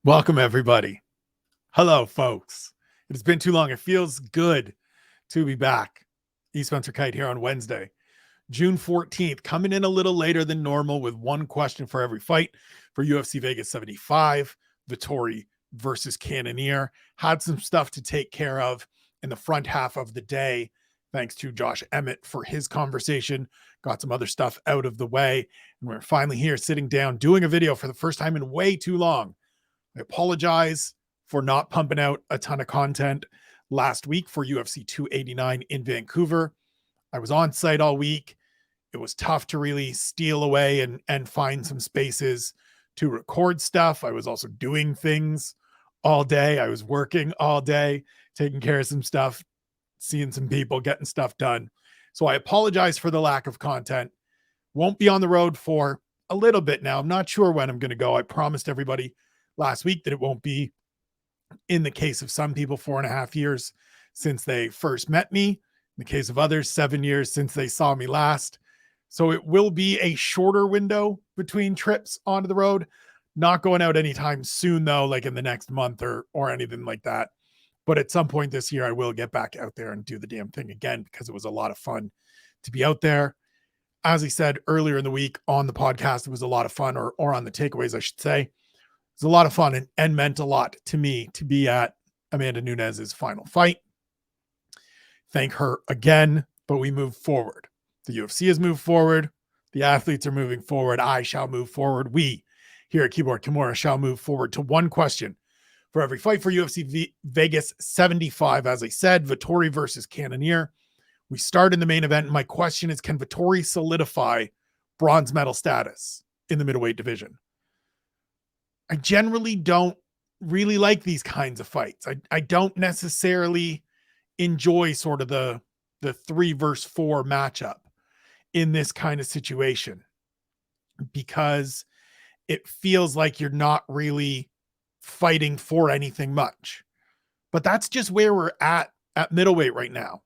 Welcome, everybody. Hello, folks. It has been too long. It feels good to be back. E. Spencer Kite here on Wednesday, June 14th, coming in a little later than normal with one question for every fight for UFC Vegas 75, Vettori versus Cannonier. Had some stuff to take care of in the front half of the day. Thanks to Josh Emmett for his conversation. Got some other stuff out of the way. And we're finally here sitting down doing a video for the first time in way too long. I apologize for not pumping out a ton of content last week for UFC 289 in Vancouver. I was on site all week. It was tough to really steal away and find some spaces to record stuff. I was also doing things all day. I was working all day, taking care of some stuff, seeing some people, getting stuff done. So I apologize for the lack of content. Won't be on the road for a little bit now. I'm not sure when I'm going to go. I promised everybody last week that it won't be, in the case of some people, 4.5 years since they first met me. In the case of others, 7 years since they saw me last. So it will be a shorter window between trips onto the road. Not going out anytime soon, though, like in the next month or anything like that. But at some point this year, I will get back out there and do the damn thing again, because it was a lot of fun to be out there. As I said earlier in the week on the podcast, it was a lot of fun, or on the takeaways, I should say. It was a lot of fun and meant a lot to me to be at Amanda Nunes's final fight. Thank her again, but we move forward. The UFC has moved forward. The athletes are moving forward. I shall move forward. We here at Keyboard Kimura shall move forward to one question for every fight for UFC Vegas 75. As I said, Vettori versus Cannonier. We start in the main event. And my question is, can Vettori solidify bronze medal status in the middleweight division? I generally don't really like these kinds of fights. I don't necessarily enjoy sort of the 3 versus 4 matchup in this kind of situation, because it feels like you're not really fighting for anything much. But that's just where we're at middleweight right now,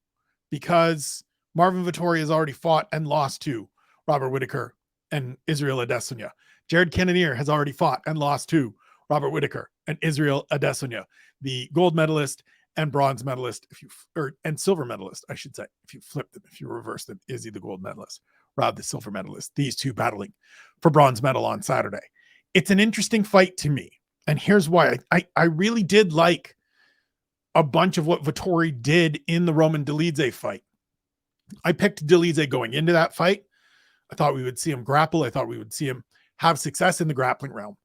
because Marvin Vettori has already fought and lost to Robert Whittaker and Israel Adesanya. Jared Cannonier has already fought and lost to Robert Whittaker and Israel Adesanya, the gold medalist and bronze medalist, and silver medalist, I should say. If you flip them, if you reverse them, Izzy the gold medalist, Rob the silver medalist. These two battling for bronze medal on Saturday. It's an interesting fight to me, and here's why. I really did like a bunch of what Vettori did in the Roman Dolidze fight. I picked Dolidze going into that fight. I thought we would see him grapple. I thought we would see him have success in the grappling realm.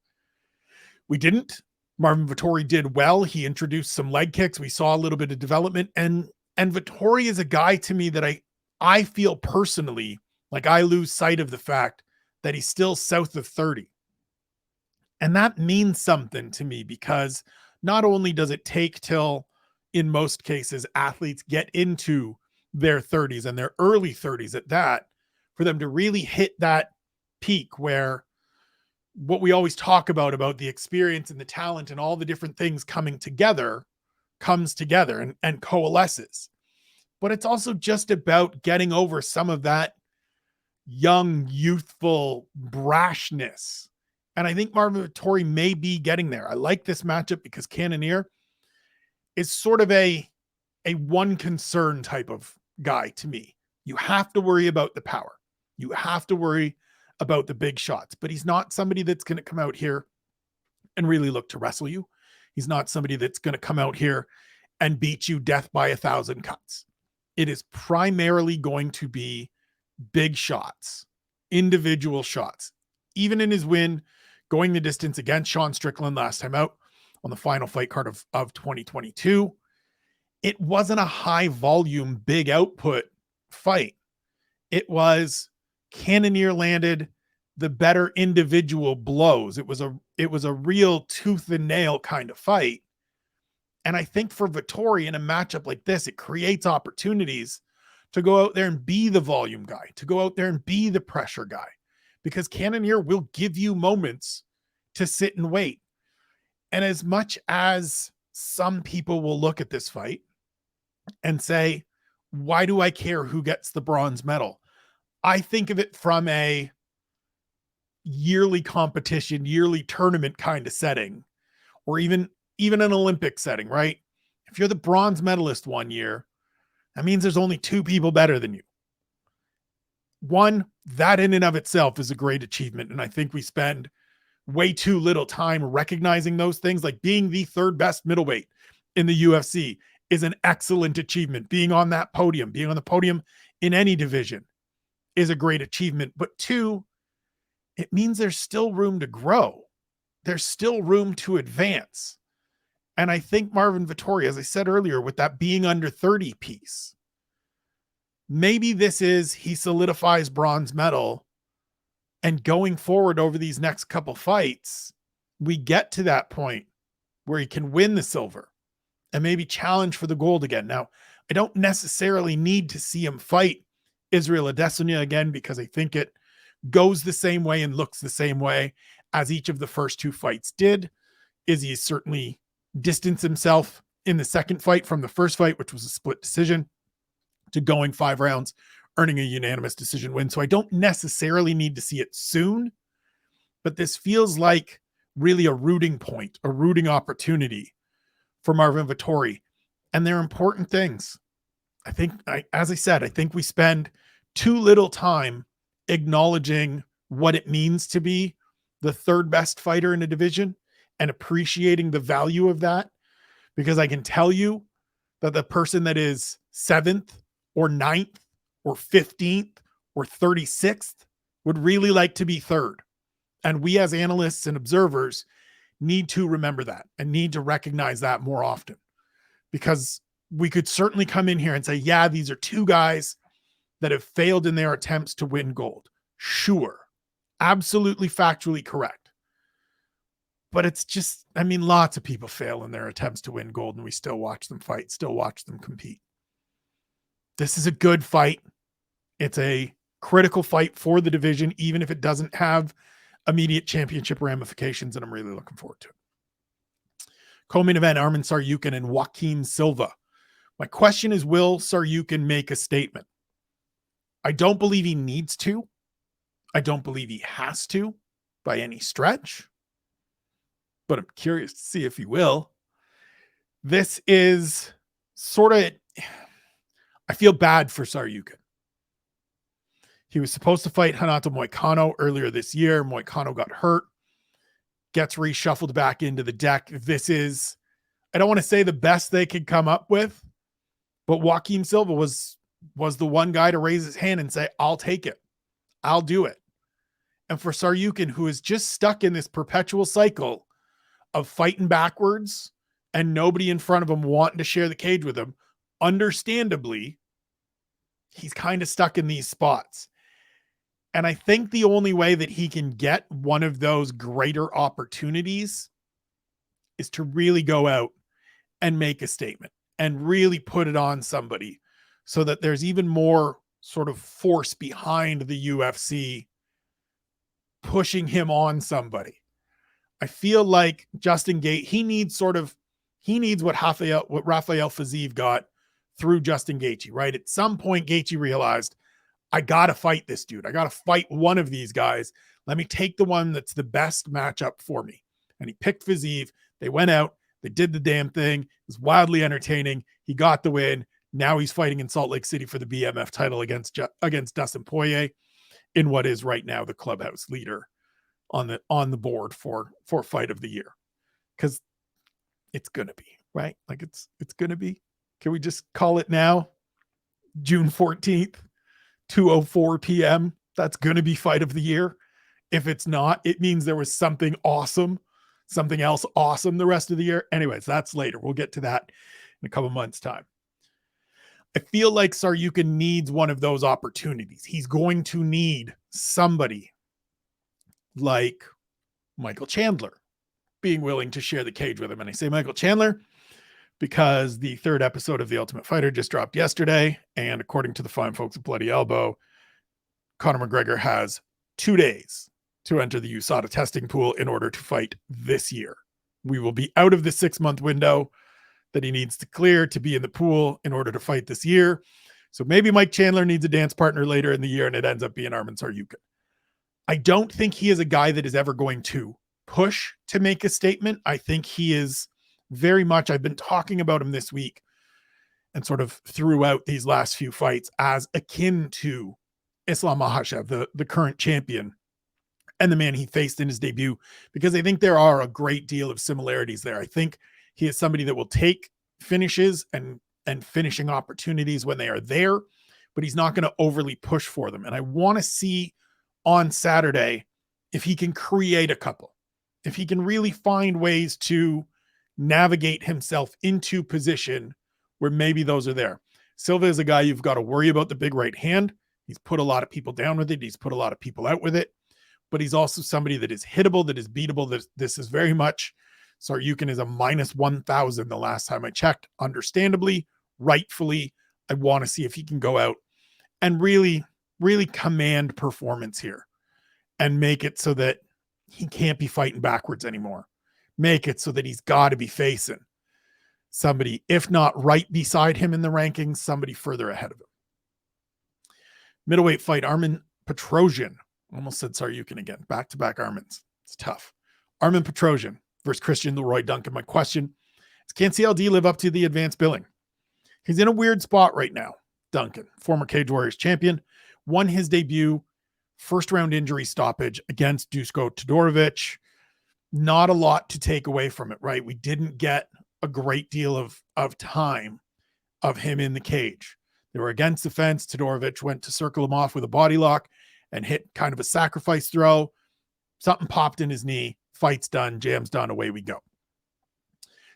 We didn't. Marvin Vettori did well. He introduced some leg kicks. We saw a little bit of development, and Vettori is a guy to me that I feel personally like I lose sight of the fact that he's still south of 30. And that means something to me, because not only does it take till, in most cases, athletes get into their 30s and their early 30s at that, for them to really hit that peak where what we always talk about the experience and the talent and all the different things coming together, comes together and coalesces. But it's also just about getting over some of that young, youthful brashness. And I think Marvin Vettori may be getting there. I like this matchup because Cannonier is sort of a one concern type of guy to me. You have to worry about the power. You have to worry about the big shots, but he's not somebody that's going to come out here and really look to wrestle you. He's not somebody that's going to come out here and beat you death by 1,000 cuts. It is primarily going to be big shots, individual shots. Even in his win, going the distance against Sean Strickland last time out on the final fight card of 2022, it wasn't a high volume, big output fight. It was Cannonier landed the better individual blows. It was a real tooth and nail kind of fight. And I think for Vettori in a matchup like this, it creates opportunities to go out there and be the volume guy, to go out there and be the pressure guy, because Cannonier will give you moments to sit and wait. And as much as some people will look at this fight and say, why do I care who gets the bronze medal? I think of it from a yearly competition, yearly tournament kind of setting, or even an Olympic setting, right? If you're the bronze medalist one year, that means there's only two people better than you. One, that in and of itself is a great achievement. And I think we spend way too little time recognizing those things. Like being the third best middleweight in the UFC is an excellent achievement. Being on that podium, being on the podium in any division is a great achievement. But two, it means there's still room to grow. There's still room to advance. And I think Marvin Vettori, as I said earlier, with that being under 30 piece, maybe this is he solidifies bronze medal, and going forward over these next couple fights, we get to that point where he can win the silver and maybe challenge for the gold again. Now, I don't necessarily need to see him fight Israel Adesanya again, because I think it goes the same way and looks the same way as each of the first two fights did. Izzy certainly distanced himself in the second fight from the first fight, which was a split decision, to going 5 rounds, earning a unanimous decision win. So I don't necessarily need to see it soon, but this feels like really a rooting point, a rooting opportunity for Marvin Vettori. And they're important things. I think, as I said, I think we spend too little time acknowledging what it means to be the third best fighter in a division and appreciating the value of that. Because I can tell you that the person that is 7th or 9th or 15th or 36th would really like to be third. And we as analysts and observers need to remember that and need to recognize that more often, because we could certainly come in here and say, yeah, these are two guys that have failed in their attempts to win gold. Sure. Absolutely factually correct. But it's just, I mean, lots of people fail in their attempts to win gold, and we still watch them fight, still watch them compete. This is a good fight. It's a critical fight for the division, even if it doesn't have immediate championship ramifications, and I'm really looking forward to it. Co-main event, Arman Tsarukyan and Joaquim Silva. My question is, will Tsarukyan make a statement? I don't believe he needs to. I don't believe he has to by any stretch, but I'm curious to see if he will. This is sort of, I feel bad for Tsarukyan. He was supposed to fight Renato Moicano earlier this year. Moicano got hurt, gets reshuffled back into the deck. This is, I don't want to say the best they could come up with, but Joaquim Silva was the one guy to raise his hand and say, I'll take it. I'll do it. And for Tsarukyan, who is just stuck in this perpetual cycle of fighting backwards and nobody in front of him wanting to share the cage with him, understandably, he's kind of stuck in these spots. And I think the only way that he can get one of those greater opportunities is to really go out and make a statement and really put it on somebody, so that there's even more sort of force behind the UFC pushing him on somebody. I feel like Justin Gaethje, he needs what Rafael Fiziev got through Justin Gaethje, right? At some point, Gaethje realized, I got to fight this dude. I got to fight one of these guys. Let me take the one that's the best matchup for me. And he picked Fiziev. They went out. They did the damn thing. It was wildly entertaining. He got the win. Now he's fighting in Salt Lake City for the BMF title against Dustin Poirier in what is right now the clubhouse leader on the board for fight of the year. Because it's going to be, right? Like it's going to be. Can we just call it now? June 14th, 2:04 p.m. That's going to be fight of the year. If it's not, it means there was something else awesome the rest of the year. Anyways, that's later. We'll get to that in a couple months' time. I feel like Tsarukyan needs one of those opportunities. He's going to need somebody like Michael Chandler being willing to share the cage with him. And I say Michael Chandler because the 3rd episode of The Ultimate Fighter just dropped yesterday. And according to the fine folks at Bloody Elbow, Conor McGregor has 2 days to enter the USADA testing pool in order to fight this year. We will be out of the 6-month window that he needs to clear to be in the pool in order to fight this year. So maybe Mike Chandler needs a dance partner later in the year and it ends up being Arman Tsarukyan. I don't think he is a guy that is ever going to push to make a statement. I think he is very much, I've been talking about him this week and sort of throughout these last few fights as akin to Islam Makhachev, the current champion, and the man he faced in his debut, because I think there are a great deal of similarities there. I think he is somebody that will take finishes and finishing opportunities when they are there, but he's not going to overly push for them. And I want to see on Saturday if he can create a couple, if he can really find ways to navigate himself into position where maybe those are there. Silva is a guy you've got to worry about the big right hand. He's put a lot of people down with it. He's put a lot of people out with it, but he's also somebody that is hittable, that is beatable. This is very much, Tsarukyan is a minus 1,000 the last time I checked. Understandably, rightfully, I want to see if he can go out and really, really command performance here and make it so that he can't be fighting backwards anymore. Make it so that he's got to be facing somebody, if not right beside him in the rankings, somebody further ahead of him. Middleweight fight, Armen Petrosyan. Almost said Tsarukyan again. Back-to-back Armens. It's tough. Armen Petrosyan versus Cristian Leroy Duncan. My question is, can CLD live up to the advanced billing? He's in a weird spot right now. Duncan, former Cage Warriors champion, won his debut, first-round injury stoppage against Dusko Todorovic. Not a lot to take away from it, right? We didn't get a great deal of time of him in the cage. They were against the fence. Todorovic went to circle him off with a body lock and hit kind of a sacrifice throw. Something popped in his knee. Fight's done. Jam's done. Away we go.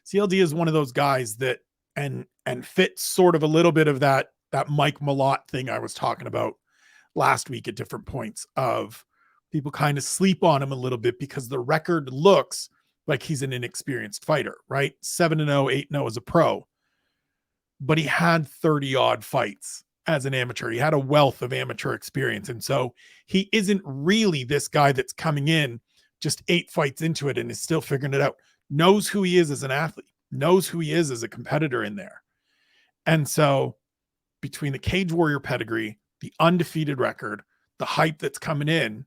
CLD is one of those guys that and fits sort of a little bit of that Mike Malott thing I was talking about last week at different points of people kind of sleep on him a little bit because the record looks like he's an inexperienced fighter, right? 7-0, 8-0 as a pro. But he had 30 odd fights as an amateur. He had a wealth of amateur experience. And so he isn't really this guy that's coming in just 8 fights into it and is still figuring it out. Knows who he is as an athlete, knows who he is as a competitor in there. And so between the Cage Warrior pedigree, the undefeated record, the hype that's coming in,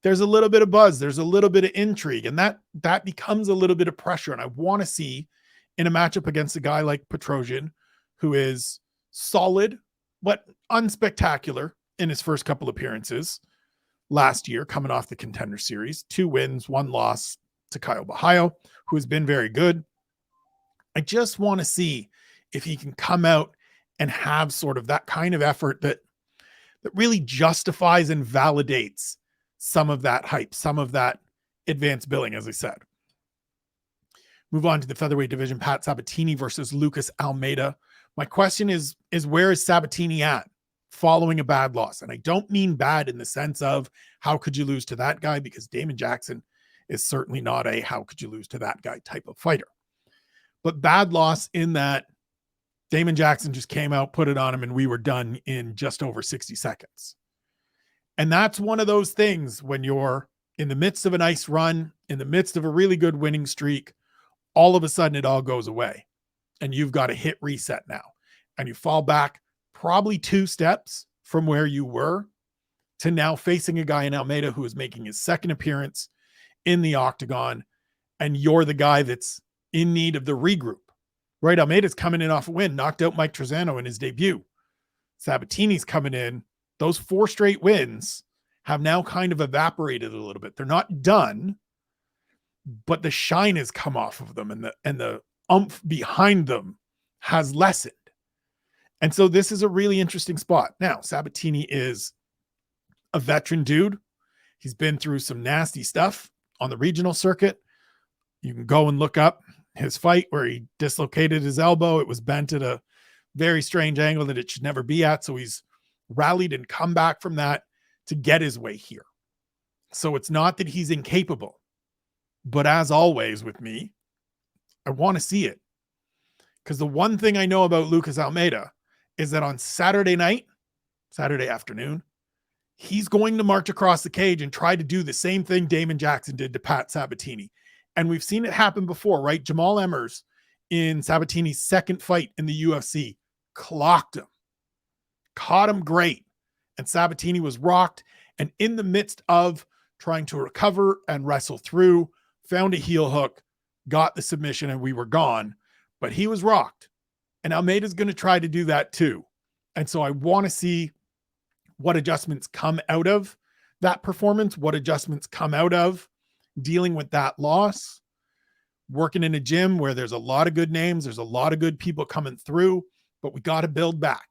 there's a little bit of buzz. There's a little bit of intrigue, and that becomes a little bit of pressure. And I want to see in a matchup against a guy like Petrosyan, who is solid, but unspectacular in his first couple appearances last year, coming off the Contender Series, 2 wins, 1 loss to Kyle Bahayo, who has been very good. I just want to see if he can come out and have sort of that kind of effort that really justifies and validates some of that hype, some of that advanced billing, as I said. Move on to the featherweight division, Pat Sabatini versus Lucas Almeida. My question is where is Sabatini at following a bad loss? And I don't mean bad in the sense of how could you lose to that guy, because Damon Jackson is certainly not a how could you lose to that guy type of fighter. But bad loss in that Damon Jackson just came out, put it on him, and we were done in just over 60 seconds. And that's one of those things when you're in the midst of a nice run, in the midst of a really good winning streak, all of a sudden it all goes away and you've got to hit reset now. And you fall back probably 2 steps from where you were to now facing a guy in Almeida who is making his second appearance in the octagon. And you're the guy that's in need of the regroup, right? Almeida's coming in off a win, knocked out Mike Trezano in his debut. Sabatini's coming in. Those 4 straight wins have now kind of evaporated a little bit. They're not done, but the shine has come off of them and the oomph behind them has lessened. And so this is a really interesting spot. Now, Sabatini is a veteran dude. He's been through some nasty stuff on the regional circuit. You can go and look up his fight where he dislocated his elbow. It was bent at a very strange angle that it should never be at. So he's rallied and come back from that to get his way here. So it's not that he's incapable, but as always with me, I want to see it. Because the one thing I know about Lucas Almeida is that on Saturday afternoon, he's going to march across the cage and try to do the same thing Damon Jackson did to Pat Sabatini. And we've seen it happen before, right? Jamal Emmers in Sabatini's second fight in the UFC clocked him. Caught him great. And Sabatini was rocked. And in the midst of trying to recover and wrestle through, found a heel hook, got the submission, and we were gone. But he was rocked. And Almeida's going to try to do that too. And so I want to see what adjustments come out of that performance, what adjustments come out of dealing with that loss, working in a gym where there's a lot of good names, there's a lot of good people coming through, but we got to build back.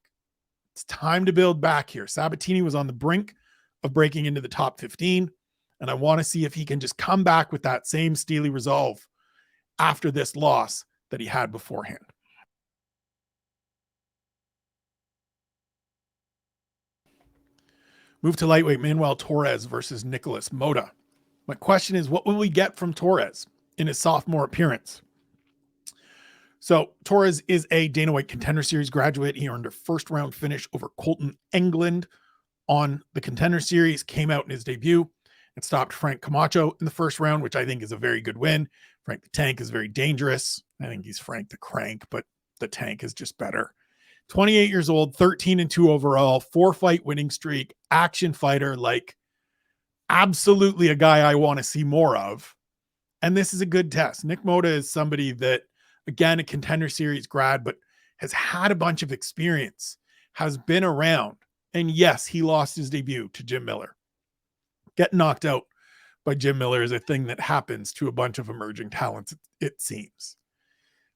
It's time to build back here. Sabatini was on the brink of breaking into the top 15, and I want to see if he can just come back with that same steely resolve after this loss that he had beforehand. Move to lightweight, Manuel Torres versus Nikolas Motta. My question is, what will we get from Torres in his sophomore appearance? So Torres is a Dana White Contender Series graduate. He earned a first-round finish over Colton England on the Contender Series, came out in his debut and stopped Frank Camacho in the first round, which I think is a very good win. Frank the Tank is very dangerous. I think he's Frank the Crank, but the Tank is just better. 28 years old, 13-2 overall, 4-fight winning streak, action fighter, like absolutely a guy I want to see more of. And this is a good test. Nick Motta is somebody that, again, a Contender Series grad, but has had a bunch of experience, has been around. And yes, he lost his debut to Jim Miller. Getting knocked out by Jim Miller is a thing that happens to a bunch of emerging talents, it seems.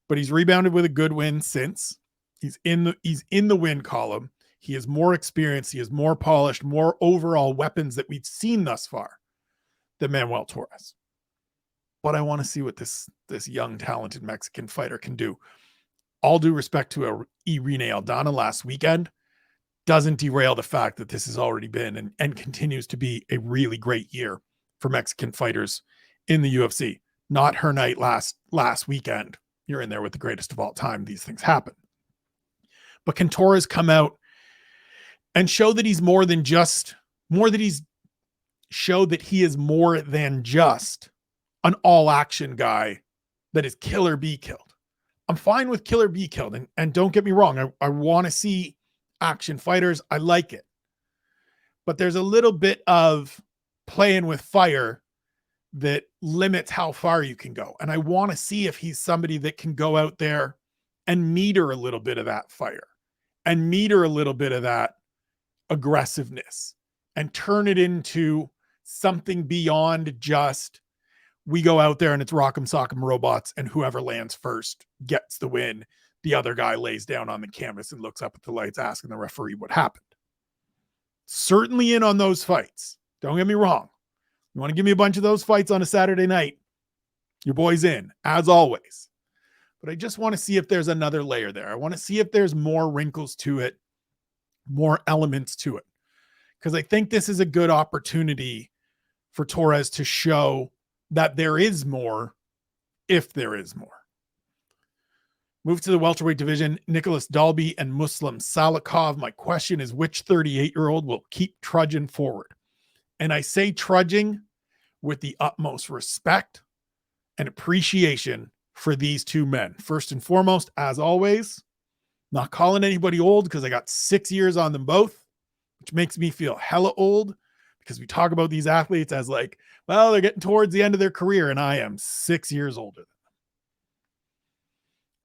But he's rebounded with a good win since. He's in the win column. He is more experienced. He is more polished, more overall weapons that we've seen thus far than Manuel Torres. But I want to see what this young, talented Mexican fighter can do. All due respect to Irene Aldana last weekend, doesn't derail the fact that this has already been and continues to be a really great year for Mexican fighters in the UFC. Not her night last weekend. You're in there with the greatest of all time. These things happen. But can Torres come out and show that he's more than just an all-action guy that is kill or be killed? I'm fine with kill or be killed. And don't get me wrong, I want to see action fighters. I like it. But there's a little bit of playing with fire that limits how far you can go. And I want to see if he's somebody that can go out there and meter a little bit of that fire and meter a little bit of that aggressiveness and turn it into something beyond just we go out there and it's rock'em sock'em robots and whoever lands first gets the win. The other guy lays down on the canvas and looks up at the lights asking the referee what happened. Certainly in on those fights. Don't get me wrong. You want to give me a bunch of those fights on a Saturday night, your boy's in, as always. But I just want to see if there's another layer there. I want to see if there's more wrinkles to it, more elements to it. Because I think this is a good opportunity for Torres to show that there is more, if there is more. Move to the welterweight division, Nicolas Dalby and Muslim Salikhov. My question is, which 38-year-old will keep trudging forward? And I say trudging with the utmost respect and appreciation for these two men. First and foremost, as always, not calling anybody old because I got 6 years on them both, which makes me feel hella old because we talk about these athletes as like, well, they're getting towards the end of their career, and I am 6 years older than them.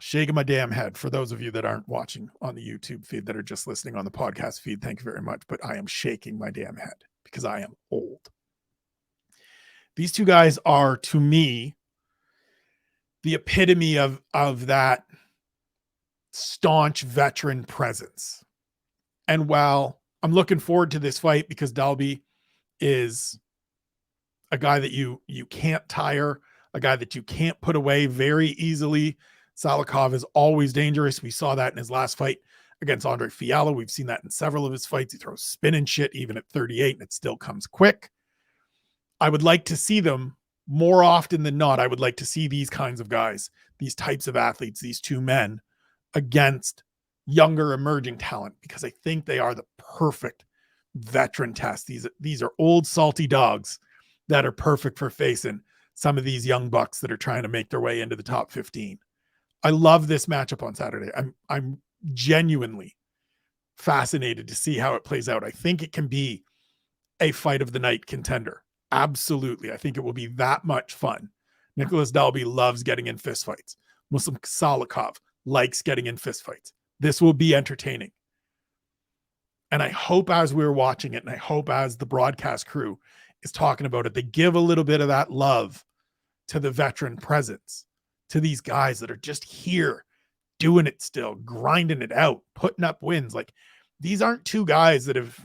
Shaking my damn head. For those of you that aren't watching on the YouTube feed, that are just listening on the podcast feed, thank you very much. But I am shaking my damn head because I am old. These two guys are, to me, the epitome of that staunch veteran presence. And while I'm looking forward to this fight because Dalby is a guy that you can't tire, a guy that you can't put away very easily. Salikhov is always dangerous. We saw that in his last fight against Andre Fiala. We've seen that in several of his fights. He throws spinning shit even at 38 and it still comes quick. I would like to see them more often than not. I would like to see these kinds of guys, these types of athletes, these two men against younger emerging talent, because I think they are the perfect veteran test. These are old salty dogs that are perfect for facing some of these young bucks that are trying to make their way into the top 15. I love this matchup on Saturday. I'm genuinely fascinated to see how it plays out. I think it can be a fight of the night contender. Absolutely. I think it will be that much fun Nicolas Dalby loves getting in fistfights. Muslim Salikhov likes getting in fistfights. This will be entertaining. And I hope as we're watching it, and I hope as the broadcast crew is talking about it, they give a little bit of that love to the veteran presence, to these guys that are just here doing it still, grinding it out, putting up wins. Like, these aren't two guys that have,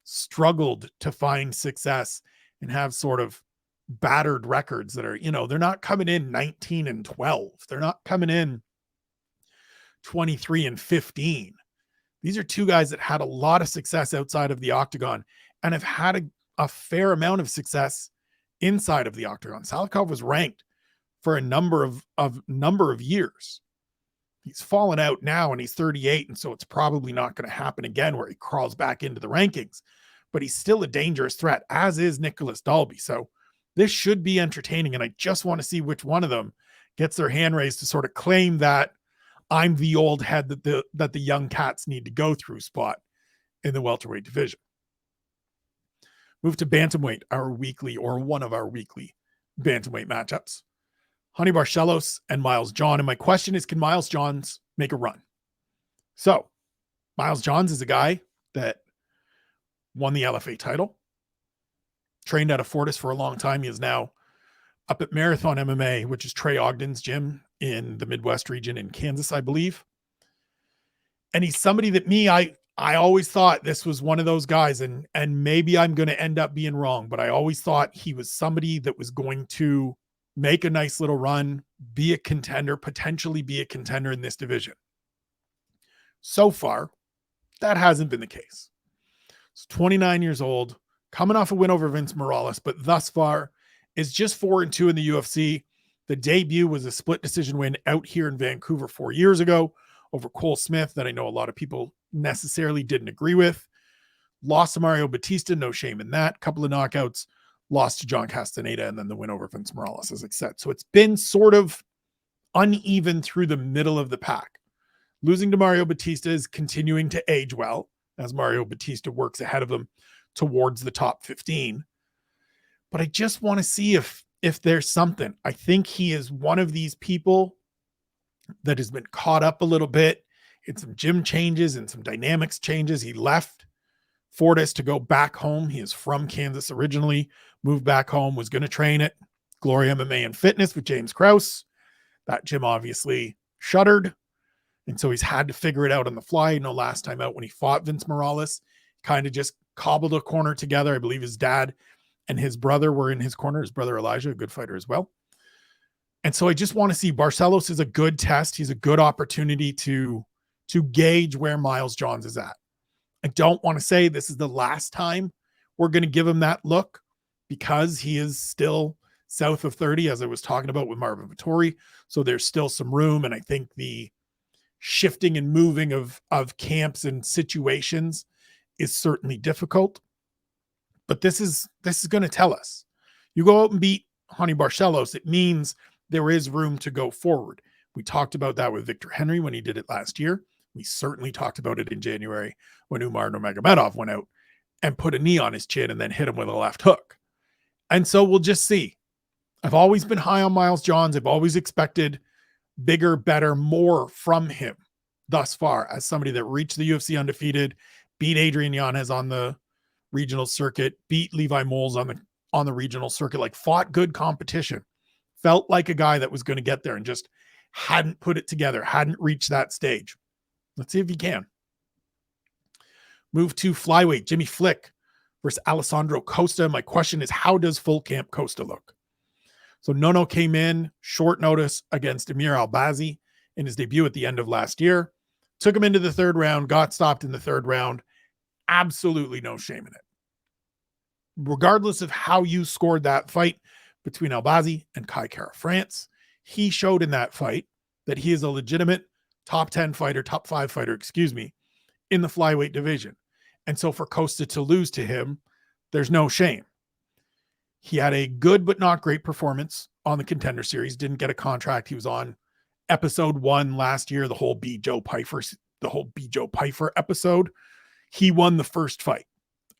struggled to find success and have sort of battered records that are, they're not coming in 19-12. They're not coming in 23-15. These are two guys that had a lot of success outside of the octagon and have had a fair amount of success inside of the octagon. Salikhov was ranked for a number of years. He's fallen out now and he's 38. And so it's probably not going to happen again where he crawls back into the rankings, but he's still a dangerous threat, as is Nicolas Dalby. So this should be entertaining. And I just want to see which one of them gets their hand raised to sort of claim that I'm the old head that the young cats need to go through spot in the welterweight division. Move to bantamweight, one of our weekly bantamweight matchups. Honey Barcelos and Miles John. And my question is, can Miles Johns make a run? So Miles Johns is a guy that won the LFA title, trained out of Fortis for a long time. He is now up at Marathon MMA, which is Trey Ogden's gym in the Midwest region in Kansas, I believe. And he's somebody that I always thought this was one of those guys, and maybe I'm going to end up being wrong, but I always thought he was somebody that was going to make a nice little run, be a contender, potentially be a contender in this division. So far, that hasn't been the case. He's 29 years old, coming off a win over Vince Morales, but thus far is just 4-2 in the UFC. The debut was a split decision win out here in Vancouver 4 years ago over Cole Smith that I know a lot of people necessarily didn't agree with. Lost to Mario Batista, no shame in that. Couple of knockouts, lost to John Castaneda, and then the win over Vince Morales, as I said. So it's been sort of uneven through the middle of the pack. Losing to Mario Batista is continuing to age well, as Mario Batista works ahead of him towards the top 15. But I just want to see if there's something. I think he is one of these people that has been caught up a little bit in some gym changes and some dynamics changes. He left Fortis to go back home. He is from Kansas originally, moved back home, was going to train at Glory MMA and Fitness with James Krause. That gym obviously shuttered. And so he's had to figure it out on the fly. Last time out when he fought Vince Morales, kind of just cobbled a corner together. I believe his dad and his brother were in his corner. His brother Elijah, a good fighter as well. And so I just want to see, Barcelos is a good test. He's a good opportunity to gauge where Miles Johns is at. I don't want to say this is the last time we're going to give him that look, because he is still south of 30, as I was talking about with Marvin Vettori. So there's still some room. And I think the shifting and moving of camps and situations is certainly difficult. But this is going to tell us. You go out and beat Honey Barcelos, it means there is room to go forward. We talked about that with Victor Henry when he did it last year. We certainly talked about it in January when Umar Nurmagomedov went out and put a knee on his chin and then hit him with a left hook. And so we'll just see. I've always been high on Miles Johns. I've always expected bigger, better, more from him thus far, as somebody that reached the UFC undefeated, beat Adrian Yanez on the regional circuit, beat Levi Moles on the regional circuit, like fought good competition, felt like a guy that was going to get there and just hadn't put it together, hadn't reached that stage. Let's see if he can. Move to flyweight, Jimmy Flick versus Alessandro Costa. My question is, how does full camp Costa look? So Nono came in short notice against Amir Albazi in his debut at the end of last year. Took him into the third round, got stopped in the third round. Absolutely no shame in it. Regardless of how you scored that fight between Albazi and Kai Kara France, he showed in that fight that he is a legitimate top 5 fighter, in the flyweight division. And so for Costa to lose to him, there's no shame. He had a good but not great performance on the Contender Series, didn't get a contract. He was on episode 1 last year, the whole B. Joe Pyfer episode. He won the first fight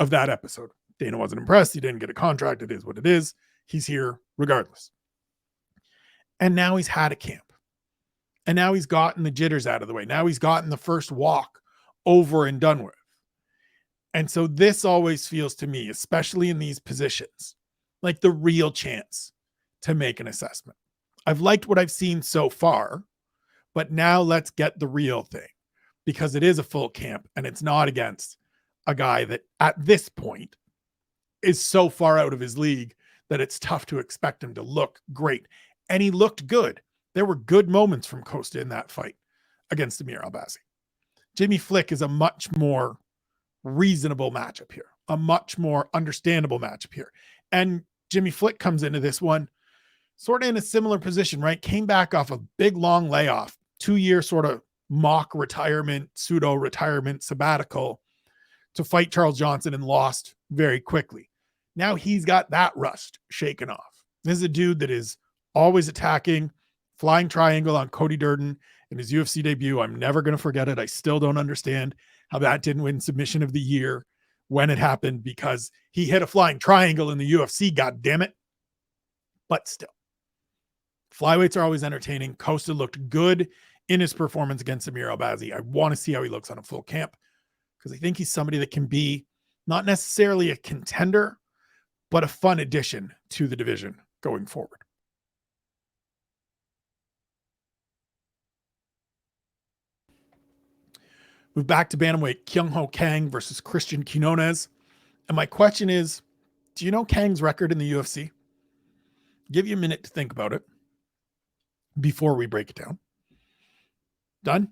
of that episode. Dana wasn't impressed. He didn't get a contract. It is what it is. He's here regardless. And now he's had a camp. And now he's gotten the jitters out of the way. Now he's gotten the first walk over and done with. And so this always feels to me, especially in these positions, like the real chance to make an assessment. I've liked what I've seen so far, but now let's get the real thing, because it is a full camp and it's not against a guy that at this point is so far out of his league that it's tough to expect him to look great. And he looked good. There were good moments from Costa in that fight against Amir Albazi. Jimmy Flick is a much more reasonable matchup here, a much more understandable matchup here. And Jimmy Flick comes into this one sort of in a similar position, right? Came back off a big, long layoff, 2-year sort of mock retirement, pseudo retirement sabbatical to fight Charles Johnson and lost very quickly. Now he's got that rust shaken off. This is a dude that is always attacking, flying triangle on Cody Durden in his UFC debut. I'm never going to forget it. I still don't understand how that didn't win submission of the year when it happened, because he hit a flying triangle in the UFC, God damn it. But still, flyweights are always entertaining. Costa looked good in his performance against Amir Albazi. I want to see how he looks on a full camp, because I think he's somebody that can be not necessarily a contender, but a fun addition to the division going forward. Move back to bantamweight, Kang versus Cristian Quiñónez. And my question is, do you know Kang's record in the UFC? Give you a minute to think about it before we break it down. Done?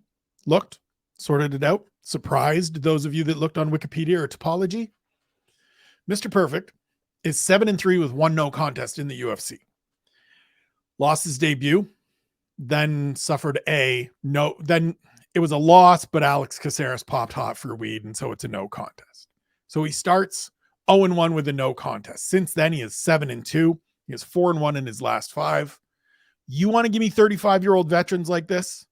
Looked? Sorted it out? Surprised those of you that looked on Wikipedia or Topology? Mr. Perfect is 7-3 with 1 no contest in the UFC. Lost his debut, then suffered then it was a loss, but Alex Caceres popped hot for weed, and so it's a no contest. So he starts 0-1 with a no contest. Since then, he is 7-2. He has 4-1 in his last 5. You want to give me 35-year-old veterans like this?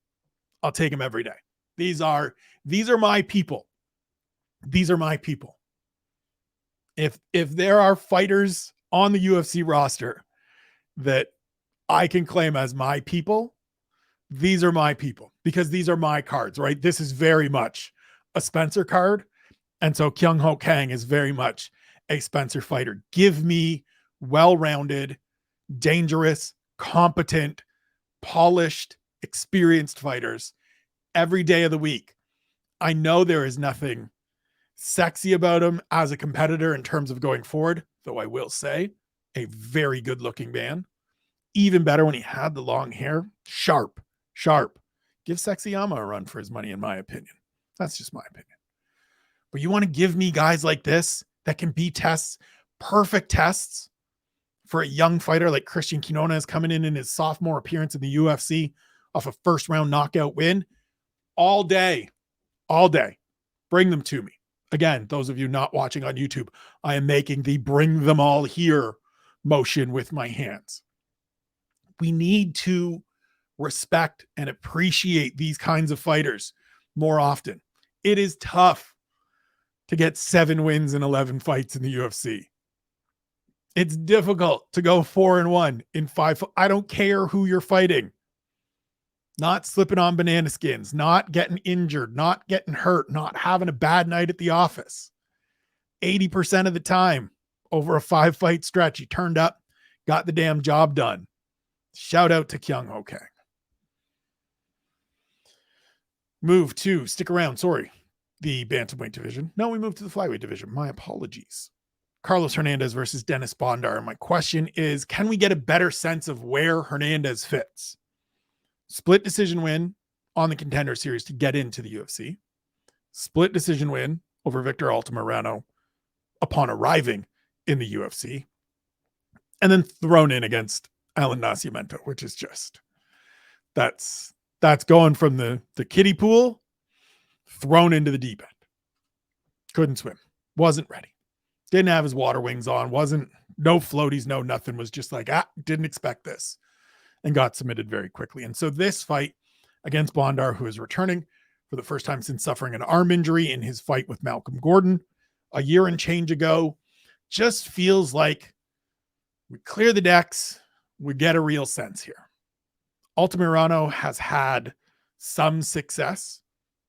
I'll take them every day. These are my people. These are my people. If there are fighters on the UFC roster that I can claim as my people, these are my people, because these are my cards, right? This is very much a Spencer card. And so Kang is very much a Spencer fighter. Give me well-rounded, dangerous, competent, polished, experienced fighters every day of the week. I know there is nothing sexy about him as a competitor in terms of going forward, though I will say a very good looking man. Even better when he had the long hair. Sharp. Give Sexyama a run for his money, in my opinion. That's just my opinion. But you want to give me guys like this that can be tests, perfect tests for a young fighter like Cristian Quiñónez coming in his sophomore appearance in the UFC off a first round knockout win all day. Bring them to me. Again, those of you not watching on YouTube, I am making the bring them all here motion with my hands. We need to respect and appreciate these kinds of fighters more often. It is tough to get 7 wins in 11 fights in the UFC. It's difficult to go 4-1 in 5. I don't care who you're fighting. Not slipping on banana skins, not getting injured, not getting hurt, not having a bad night at the office. 80% of the time over a 5-fight stretch, he turned up, got the damn job done. Shout out to Kang. The bantamweight division. No, we moved to the flyweight division. My apologies. Carlos Hernandez versus Dennis Bondar. My question is, can we get a better sense of where Hernandez fits? Split decision win on the Contender Series to get into the UFC. Split decision win over Victor Altamirano upon arriving in the UFC. And then thrown in against Alan Nascimento, which is just, that's going from the kiddie pool thrown into the deep end. Couldn't swim. Wasn't ready. Didn't have his water wings on. No floaties, no nothing. Was just like, didn't expect this. And got submitted very quickly. And so this fight against Bondar, who is returning for the first time since suffering an arm injury in his fight with Malcolm Gordon a year and change ago, just feels like we clear the decks. We get a real sense here. Altamirano has had some success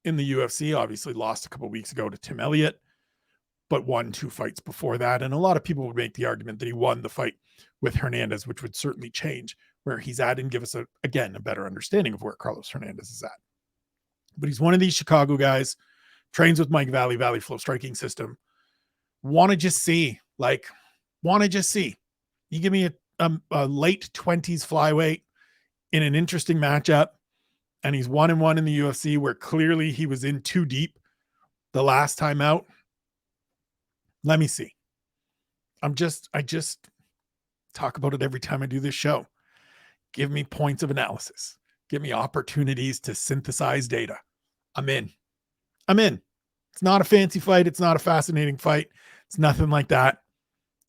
in the UFC, obviously lost a couple of weeks ago to Tim Elliott, but won 2 fights before that. And a lot of people would make the argument that he won the fight with Hernandez, which would certainly change where he's at and give us, again, a better understanding of where Carlos Hernandez is at. But he's one of these Chicago guys, trains with Mike Valley Flow striking system. Want to just see. You give me a late 20s flyweight in an interesting matchup, and he's 1-1 in the UFC, where clearly he was in too deep the last time out. Let me see. I just talk about it every time I do this show. Give me points of analysis. Give me opportunities to synthesize data. I'm in. It's not a fancy fight. It's not a fascinating fight. It's nothing like that.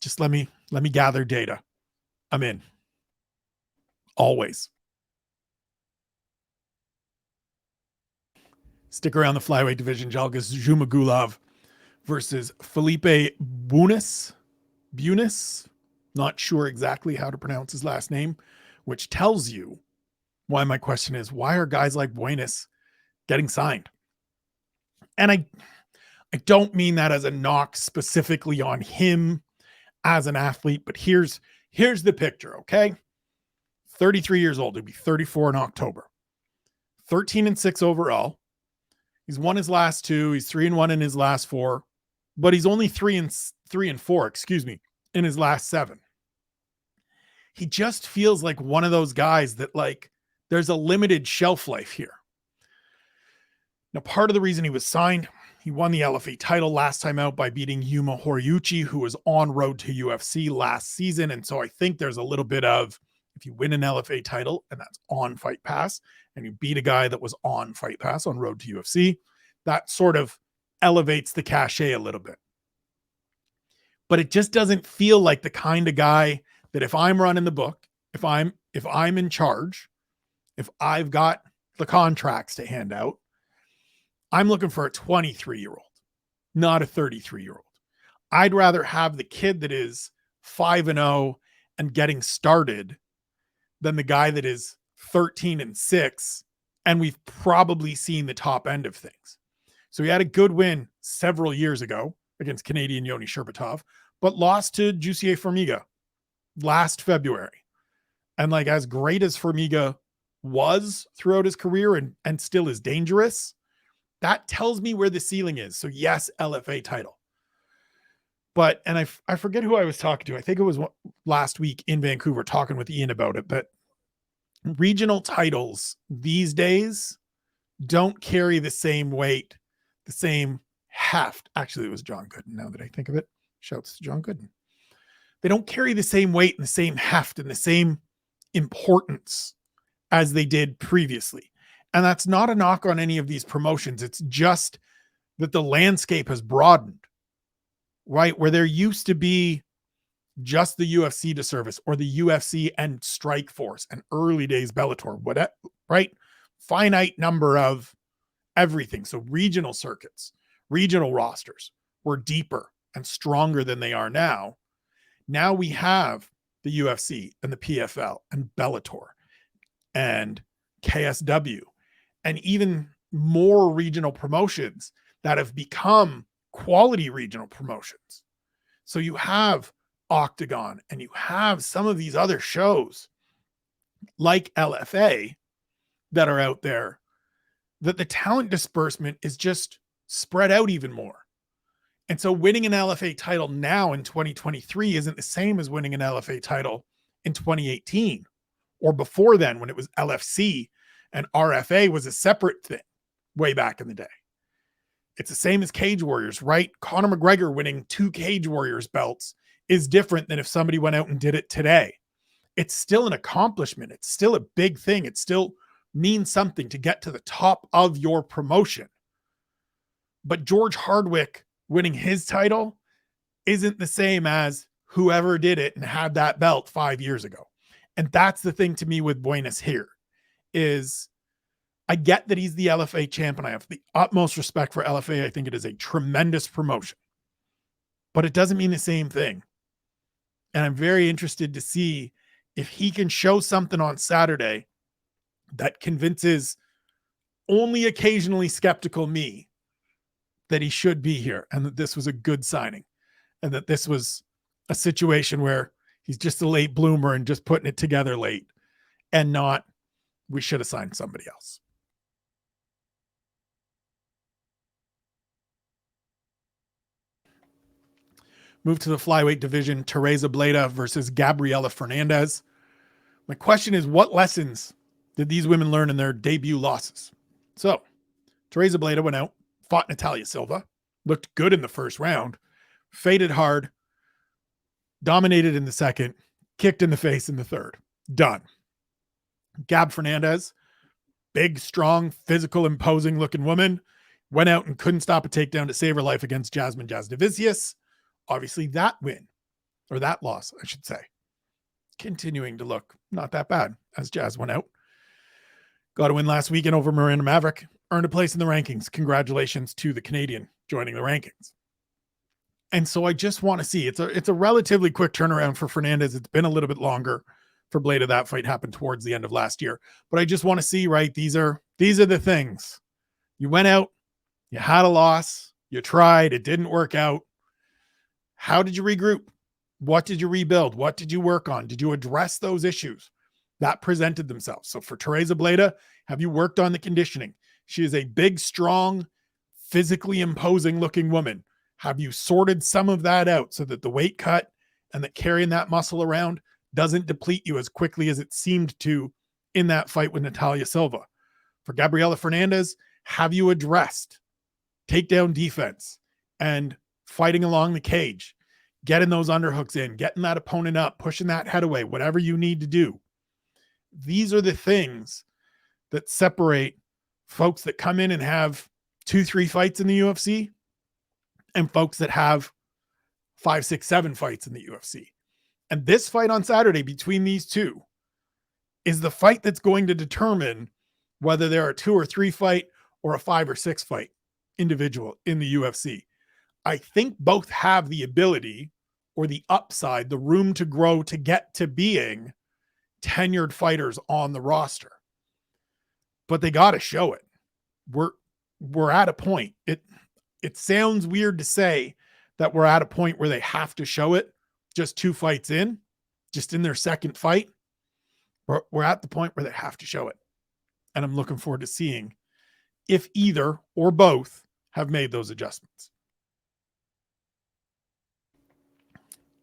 Just let me gather data. I'm in. Always. Stick around the flyweight division. Zhalgas Zhumagulov versus Felipe Bunis. Not sure exactly how to pronounce his last name, which tells you why my question is, why are guys like Buenas getting signed? And I don't mean that as a knock specifically on him as an athlete, but here's the picture, okay? 33 years old. He'll be 34 in October. 13-6 overall. He's won his last 2. He's 3-1 in his last 4, but he's only 3-4, in his last 7. He just feels like one of those guys that, like, there's a limited shelf life here. Now, part of the reason he was signed, he won the LFA title last time out by beating Yuma Horiuchi, who was on road to UFC last season. And so I think there's a little bit of, if you win an LFA title and that's on Fight Pass, and you beat a guy that was on Fight Pass on road to UFC, that sort of elevates the cachet a little bit. But it just doesn't feel like the kind of guy that if I'm running the book, if I'm in charge, if I've got the contracts to hand out, I'm looking for a 23-year-old, not a 33-year-old. I'd rather have the kid that is 5-0 and getting started than the guy that is 13-6, and we've probably seen the top end of things. So he had a good win several years ago against Canadian Yoni Sherbatov, but lost to Jussier Formiga last February. And like, as great as Formiga was throughout his career and still is dangerous, that tells me where the ceiling is. So yes, LFA title. But, and I forget who I was talking to. I think it was last week in Vancouver talking with Ian about it, but regional titles these days don't carry the same weight, the same heft. Actually, it was John Gooden, now that I think of it. Shouts to John Gooden. They don't carry the same weight and the same heft and the same importance as they did previously. And that's not a knock on any of these promotions. It's just that the landscape has broadened, right? Where there used to be just the UFC to service, or the UFC and Strikeforce and early days Bellator, whatever, right? Finite number of everything. So regional circuits, regional rosters were deeper and stronger than they are now. Now we have the UFC and the PFL and Bellator and KSW and even more regional promotions that have become quality regional promotions. So you have Octagon and you have some of these other shows like LFA that are out there, that the talent disbursement is just spread out even more. And so winning an LFA title now in 2023 isn't the same as winning an LFA title in 2018 or before then, when it was LFC and RFA was a separate thing way back in the day. It's the same as Cage Warriors, right? Conor McGregor winning 2 Cage Warriors belts is different than if somebody went out and did it today. It's still an accomplishment. It's still a big thing. It still means something to get to the top of your promotion. But George Hardwick winning his title isn't the same as whoever did it and had that belt 5 years ago. And that's the thing to me with Buenas here, is I get that he's the LFA champ and I have the utmost respect for LFA. I think it is a tremendous promotion, but it doesn't mean the same thing. And I'm very interested to see if he can show something on Saturday that convinces only occasionally skeptical me that he should be here and that this was a good signing and that this was a situation where he's just a late bloomer and just putting it together late and not, we should have signed somebody else. Move to the flyweight division, Teresa Bleda versus Gabriela Fernandez. My question is, what lessons did these women learn in their debut losses? So, Teresa Bleda went out, fought Natalia Silva, looked good in the first round, faded hard, dominated in the second, kicked in the face in the third. Done. Gab Fernandez, big, strong, physical, imposing looking woman, went out and couldn't stop a takedown to save her life against Jasmine Jasudavicius. Obviously that win, or that loss, I should say, continuing to look not that bad as Jazz went out. Got a win last weekend over Miranda Maverick, earned a place in the rankings. Congratulations to the Canadian joining the rankings. And so I just want to see, it's a relatively quick turnaround for Fernandez. It's been a little bit longer for Bleda. That fight happened towards the end of last year, but I just want to see, right? These are the things. You went out, you had a loss, you tried, it didn't work out. How did you regroup? What did you rebuild? What did you work on? Did you address those issues that presented themselves? So for Teresa Bleda, have you worked on the conditioning? She is a big, strong, physically imposing looking woman. Have you sorted some of that out so that the weight cut and that carrying that muscle around doesn't deplete you as quickly as it seemed to in that fight with Natalia Silva? For Gabriela Fernandez, have you addressed takedown defense and fighting along the cage, getting those underhooks in, getting that opponent up, pushing that head away, whatever you need to do? These are the things that separate folks that come in and have 2-3 fights in the UFC and folks that have 5, 6, 7 fights in the UFC. And this fight on Saturday between these two is the fight that's going to determine whether there are 2 or 3 fight or a 5 or 6 fight individual in the UFC. I think both have the ability or the upside, the room to grow to get to being tenured fighters on the roster. But they got to show it. We're at a point. It sounds weird to say that we're at a point where they have to show it just 2 fights in, just in their second fight. We're at the point where they have to show it. And I'm looking forward to seeing if either or both have made those adjustments.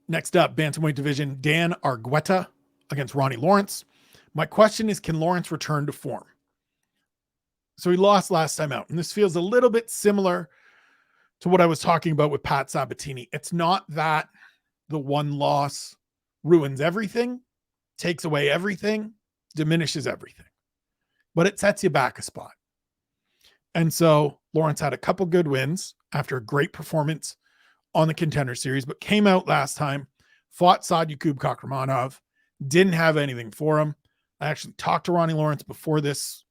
Next up, bantamweight division, Dan Argueta against Ronnie Lawrence. My question is, can Lawrence return to form? So he lost last time out, and this feels a little bit similar to what I was talking about with Pat Sabatini. It's not that the one loss ruins everything, takes away everything, diminishes everything, but it sets you back a spot. And so Lawrence had a couple good wins after a great performance on the Contender Series, but came out last time, fought Sadykhub Kakhramonov, didn't have anything for him. I actually talked to Ronnie Lawrence before this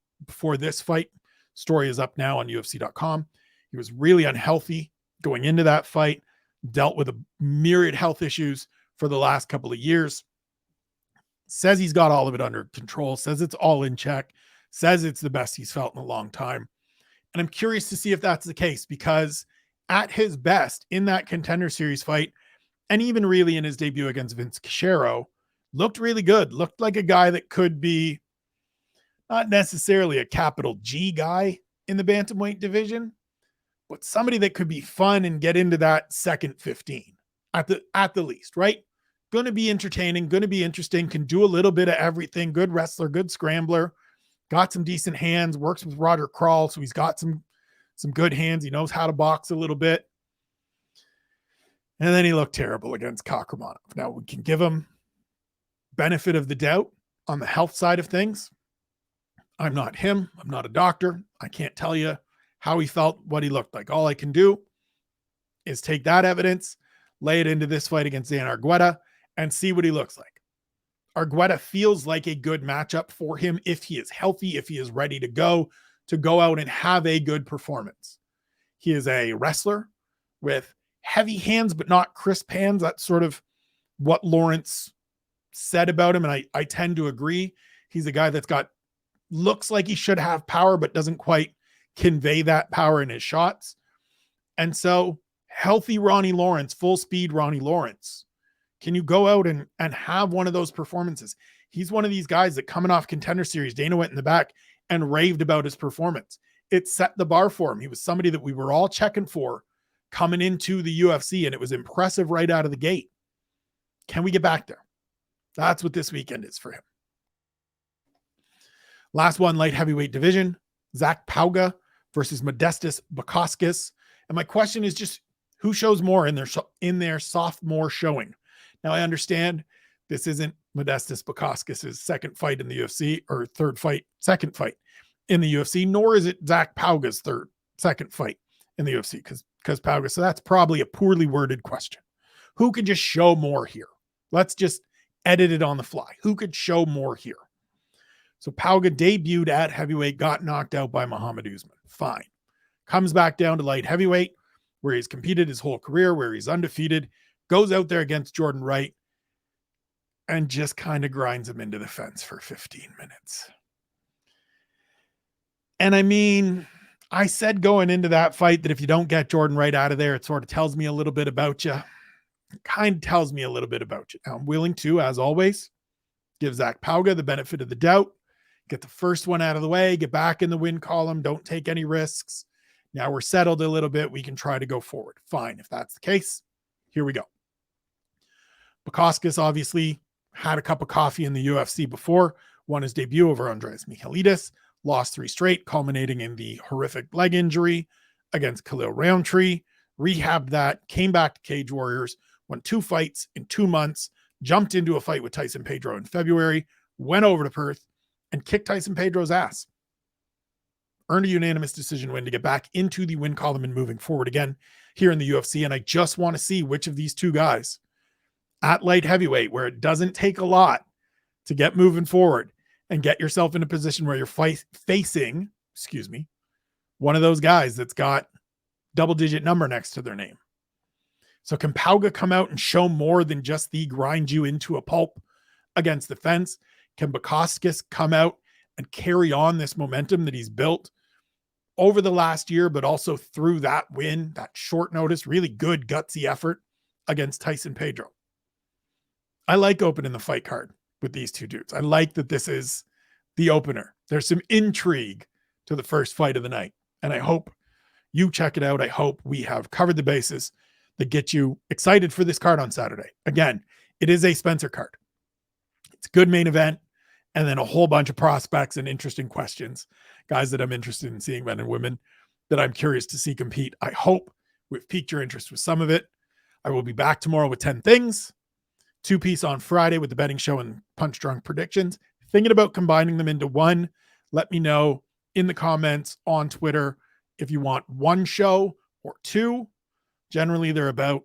fight. Story is up now on UFC.com. He was really unhealthy going into that fight, dealt with a myriad health issues for the last couple of years. Says he's got all of it under control, says it's all in check, says it's the best he's felt in a long time. And I'm curious to see if that's the case, because at his best in that Contender Series fight, and even really in his debut against Vince Cachero, looked really good. Looked like a guy that could be not necessarily a capital G guy in the bantamweight division, but somebody that could be fun and get into that second 15 at the least, right? Going to be entertaining, going to be interesting, can do a little bit of everything. Good wrestler, good scrambler, got some decent hands, works with Roger Crawl, so he's got some good hands. He knows how to box a little bit. And then he looked terrible against Kakhramonov. Now, we can give him benefit of the doubt on the health side of things. I'm not him. I'm not a doctor. I can't tell you how he felt, what he looked like. All I can do is take that evidence, lay it into this fight against Dan Argueta, and see what he looks like. Argueta feels like a good matchup for him if he is healthy, if he is ready to go out and have a good performance. He is a wrestler with heavy hands, but not crisp hands. That's sort of what Lawrence said about him, and I tend to agree. He's a guy that's got looks like he should have power, but doesn't quite convey that power in his shots. And so healthy Ronnie Lawrence, full speed Ronnie Lawrence, can you go out and have one of those performances? He's one of these guys that coming off Contender Series, Dana went in the back and raved about his performance. It set the bar for him. He was somebody that we were all checking for coming into the UFC, and it was impressive right out of the gate. Can we get back there? That's what this weekend is for him. Last one, light heavyweight division, Zach Pauga versus Modestas Bukauskas. And my question is just, who shows more in their sophomore showing? Now, I understand this isn't Modestas Bukauskas' second fight in the UFC, or second fight in the UFC, nor is it Zach Pauga's second fight in the UFC, because Pauga. So that's probably a poorly worded question. Who could just show more here? Let's just edit it on the fly. Who could show more here? So Pauga debuted at heavyweight, got knocked out by Muhammad Usman. Fine. Comes back down to light heavyweight, where he's competed his whole career, where he's undefeated, goes out there against Jordan Wright, and just kind of grinds him into the fence for 15 minutes. And I mean, I said going into that fight that if you don't get Jordan Wright out of there, it sort of tells me a little bit about you. It kind of tells me a little bit about you. Now, I'm willing to, as always, give Zach Pauga the benefit of the doubt, get the first one out of the way, get back in the win column, don't take any risks. Now we're settled a little bit. We can try to go forward. Fine. If that's the case, here we go. Bukauskas obviously had a cup of coffee in the UFC before, won his debut over Andreas Michailidis, lost 3 straight, culminating in the horrific leg injury against Khalil Roundtree, rehabbed that, came back to Cage Warriors, won 2 fights in 2 months, jumped into a fight with Tyson Pedro in February, went over to Perth, and kicked Tyson Pedro's ass. Earned a unanimous decision win to get back into the win column and moving forward again here in the UFC. And I just want to see which of these two guys at light heavyweight, where it doesn't take a lot to get moving forward and get yourself in a position where you're facing, one of those guys that's got double-digit number next to their name. So can Pauga come out and show more than just the grind you into a pulp against the fence? Can Bukauskas come out and carry on this momentum that he's built over the last year, but also through that win, that short notice, really good gutsy effort against Tyson Pedro? I like opening the fight card with these two dudes. I like that this is the opener. There's some intrigue to the first fight of the night, and I hope you check it out. I hope we have covered the bases that get you excited for this card on Saturday. Again, it is a Spencer card. It's a good main event, and then a whole bunch of prospects and interesting questions. Guys that I'm interested in seeing, men and women that I'm curious to see compete. I hope we've piqued your interest with some of it. I will be back tomorrow with 10 things. 2-piece on Friday with the betting show and Punch Drunk predictions. Thinking about combining them into one. Let me know in the comments on Twitter if you want one show or two. Generally, they're about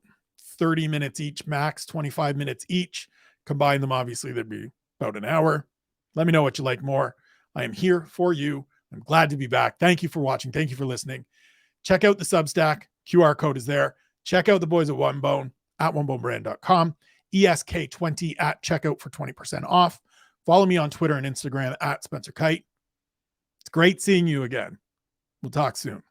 30 minutes each, max 25 minutes each. Combine them, obviously, there'd be about an hour. Let me know what you like more. I am here for you. I'm glad to be back. Thank you for watching. Thank you for listening. Check out the Substack. QR code is there. Check out the boys at One Bone at onebonebrand.com. ESK20 at checkout for 20% off. Follow me on Twitter and Instagram at Spencer Kite. It's great seeing you again. We'll talk soon.